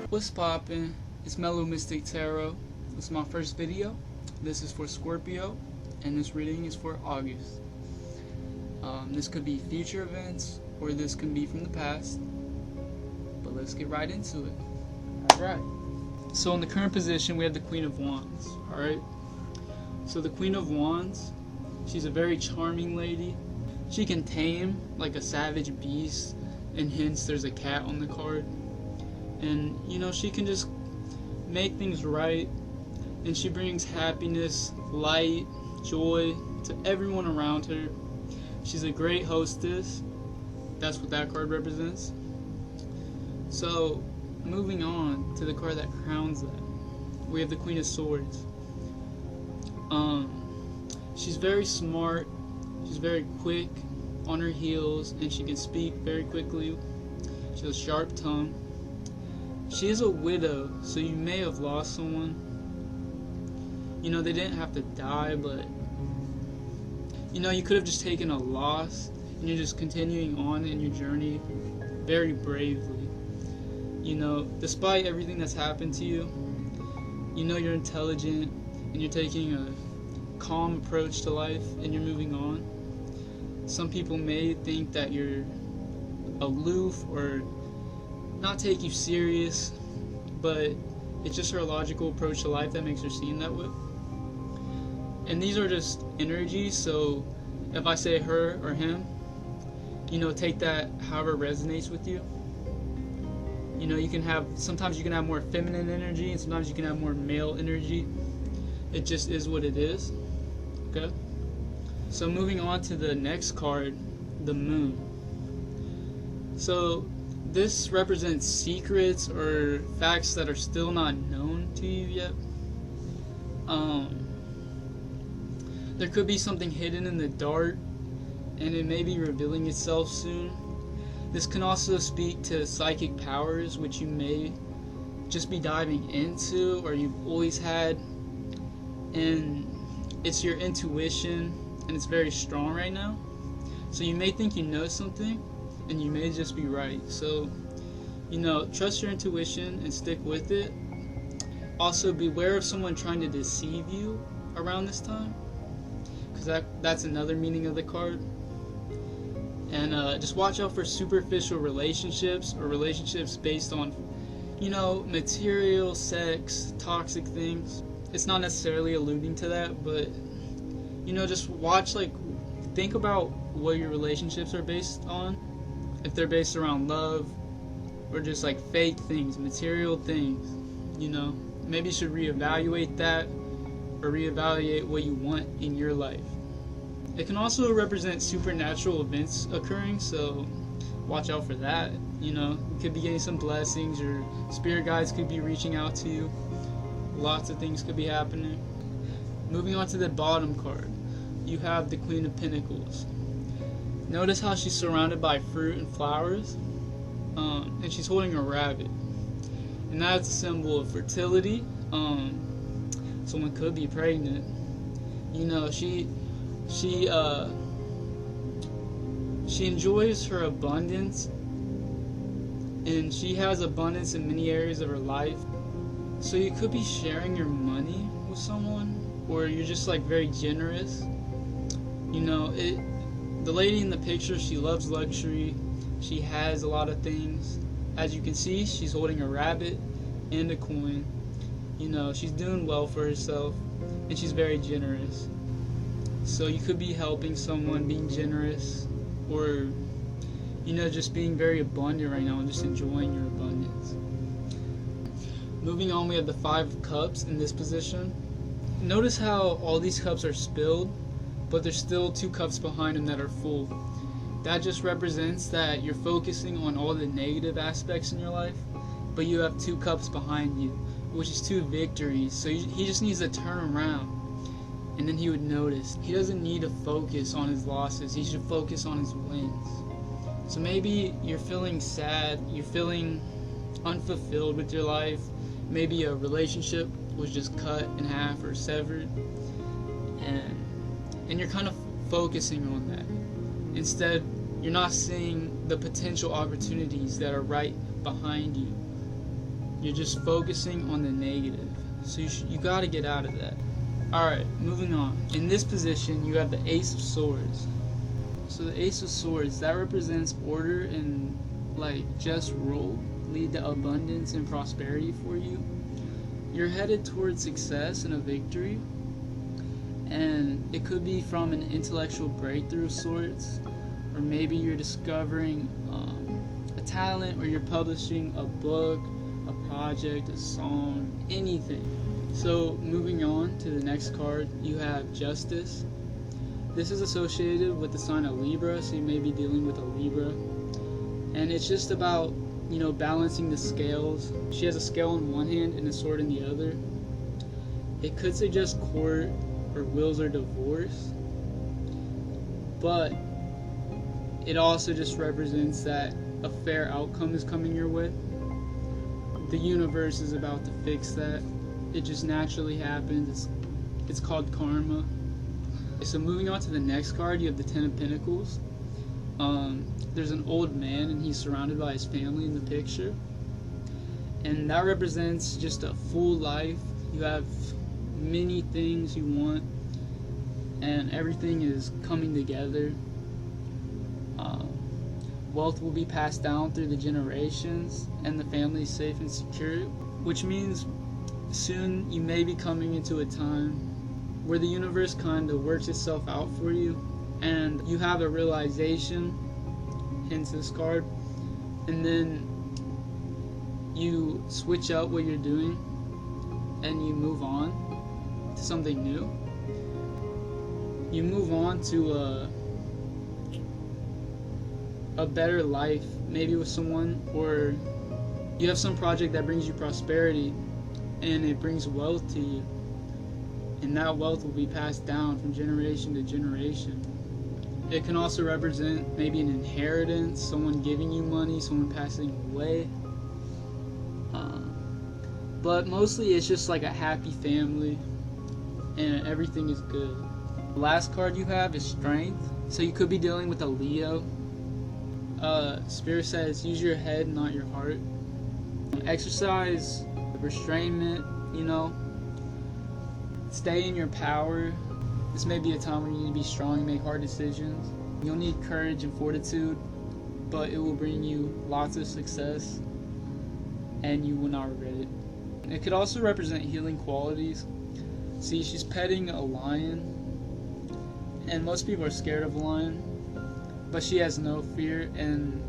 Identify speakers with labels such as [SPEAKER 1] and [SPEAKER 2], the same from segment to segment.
[SPEAKER 1] What's poppin'? It's Mellow Mystic Tarot. This is my first video. This is for Scorpio, and this reading is for August. This could be future events, or this could be from the past. But let's get right into it. Alright. So in the current position, we have the Queen of Wands. Alright. So the Queen of Wands, she's a very charming lady. She can tame like a savage beast, and hence there's a cat on the card. And you know, she can just make things right, and she brings happiness, light, joy to everyone around her. She's a great hostess. That's what that card represents. So moving on to the card that crowns that, we have the Queen of Swords. She's very smart, she's very quick on her heels, and she can speak very quickly. She has a sharp tongue. She is a widow, so you may have lost someone. You know, they didn't have to die, but you know, you could have just taken a loss, and you're just continuing on in your journey very bravely. You know, despite everything that's happened to you, you know you're intelligent, and you're taking a calm approach to life, and you're moving on. Some people may think that you're aloof or not take you serious, but it's just her logical approach to life that makes her seem that way. And these are just energies, so if I say her or him, you know, take that however resonates with you. You know, you can have, sometimes you can have more feminine energy, and sometimes you can have more male energy. It just is what it is. Okay? So moving on to the next card, the Moon. So this represents secrets or facts that are still not known to you yet. There could be something hidden in the dark, and it may be revealing itself soon. This can also speak to psychic powers, which you may just be diving into, or you've always had. And it's your intuition, and it's very strong right now. So you may think you know something, and you may just be right. So, you know, trust your intuition and stick with it. Also, beware of someone trying to deceive you around this time, because that's another meaning of the card. And just watch out for superficial relationships, or relationships based on, you know, material, sex, toxic things. It's not necessarily alluding to that, but you know, just watch, like, think about what your relationships are based on. If they're based around love, or just like fake things, material things, you know, maybe you should reevaluate that, or reevaluate what you want in your life. It can also represent supernatural events occurring, so watch out for that. You know, you could be getting some blessings, or spirit guides could be reaching out to you. Lots of things could be happening. Moving on to the bottom card, you have the Queen of Pentacles. Notice how she's surrounded by fruit and flowers, and she's holding a rabbit, and that's a symbol of fertility. Someone could be pregnant. You know, she enjoys her abundance, and she has abundance in many areas of her life. So you could be sharing your money with someone, or you're just like very generous. You know, the lady in the picture, she loves luxury. She has a lot of things. As you can see, she's holding a rabbit and a coin. You know, she's doing well for herself, and she's very generous. So you could be helping someone, being generous, or, you know, just being very abundant right now and just enjoying your abundance. Moving on, we have the Five of Cups in this position. Notice how all these cups are spilled, but there's still 2 cups behind them that are full. That just represents that you're focusing on all the negative aspects in your life, but you have 2 cups behind you, which is 2 victories. So he just needs to turn around, and then he would notice. He doesn't need to focus on his losses, he should focus on his wins. So maybe you're feeling sad, you're feeling unfulfilled with your life. Maybe a relationship was just cut in half or severed, and you're kind of focusing on that. Instead, you're not seeing the potential opportunities that are right behind you. You're just focusing on the negative. So you got to get out of that. Alright, moving on. In this position, you have the Ace of Swords. So the Ace of Swords, that represents order and like just rule, lead to abundance and prosperity for you. You're headed towards success and a victory. And it could be from an intellectual breakthrough of sorts, or maybe you're discovering a talent, or you're publishing a book, a project, a song, anything. So moving on to the next card, you have Justice. This is associated with the sign of Libra, so you may be dealing with a Libra. And it's just about, balancing the scales. She has a scale in one hand and a sword in the other. It could suggest court or wills or divorce, but it also just represents that a fair outcome is coming your way. The universe is about to fix that. It just naturally happens. It's called karma. So moving on to the next card, you have the Ten of Pentacles. There's an old man and he's surrounded by his family in the picture, and that represents just a full life. You have many things you want and everything is coming together. Wealth will be passed down through the generations and the family is safe and secure, which means soon you may be coming into a time where the universe kind of works itself out for you and you have a realization, hence this card, and then you switch up what you're doing and you move on to something new. You move on to a better life, maybe with someone, or you have some project that brings you prosperity and it brings wealth to you, and that wealth will be passed down from generation to generation. It can also represent maybe an inheritance, someone giving you money, someone passing away, but mostly it's just like a happy family and everything is good. The last card you have is Strength, so you could be dealing with a Leo. Spirit says use your head, not your heart. Exercise restrainment, stay in your power. This may be a time where you need to be strong and make hard decisions. You'll need courage and fortitude, but it will bring you lots of success and you will not regret it. It could also represent healing qualities. See, she's petting a lion, and most people are scared of a lion, but she has no fear, and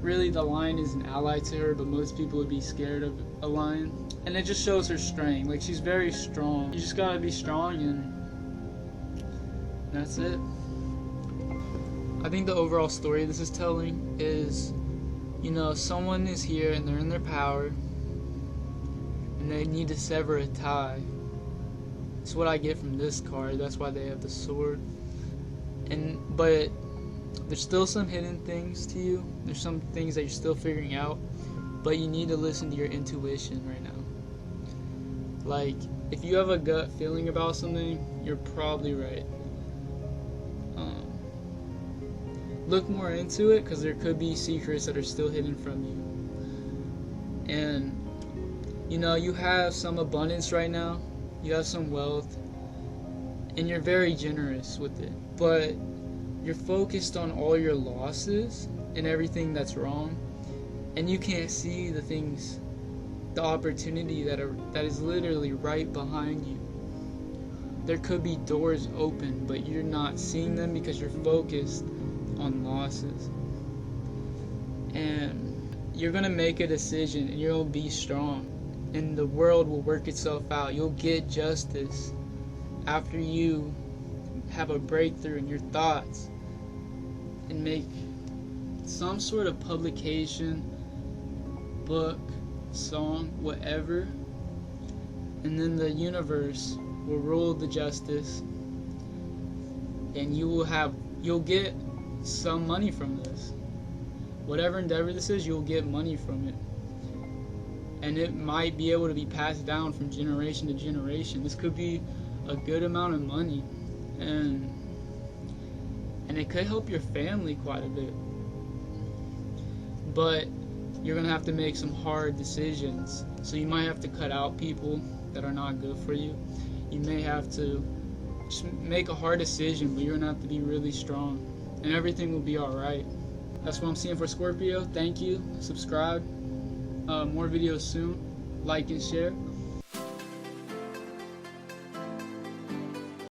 [SPEAKER 1] really the lion is an ally to her, but most people would be scared of a lion. And it just shows her strength. Like, she's very strong. You just gotta be strong, and that's it. I think the overall story this is telling is, someone is here and they're in their power and they need to sever a tie. It's what I get from this card. That's why they have the sword. But there's still some hidden things to you. There's some things that you're still figuring out, but you need to listen to your intuition right now. Like, if you have a gut feeling about something, you're probably right. Look more into it, because there could be secrets that are still hidden from you. And you have some abundance right now, you have some wealth, and you're very generous with it, but you're focused on all your losses and everything that's wrong, and you can't see the things, the opportunity that is literally right behind you. There could be doors open, but you're not seeing them because you're focused on losses. And you're gonna make a decision and you'll be strong, and the world will work itself out. You'll get justice after you have a breakthrough in your thoughts and make some sort of publication, book, song, whatever, and then the universe will rule the justice, and you'll get some money from this. Whatever endeavor this is, you'll get money from it, and it might be able to be passed down from generation to generation. This could be a good amount of money, and it could help your family quite a bit. But you're going to have to make some hard decisions. So you might have to cut out people that are not good for you. You may have to just make a hard decision, but you're going to have to be really strong, and everything will be alright. That's what I'm seeing for Scorpio. Thank you. Subscribe. More videos soon. Like and share.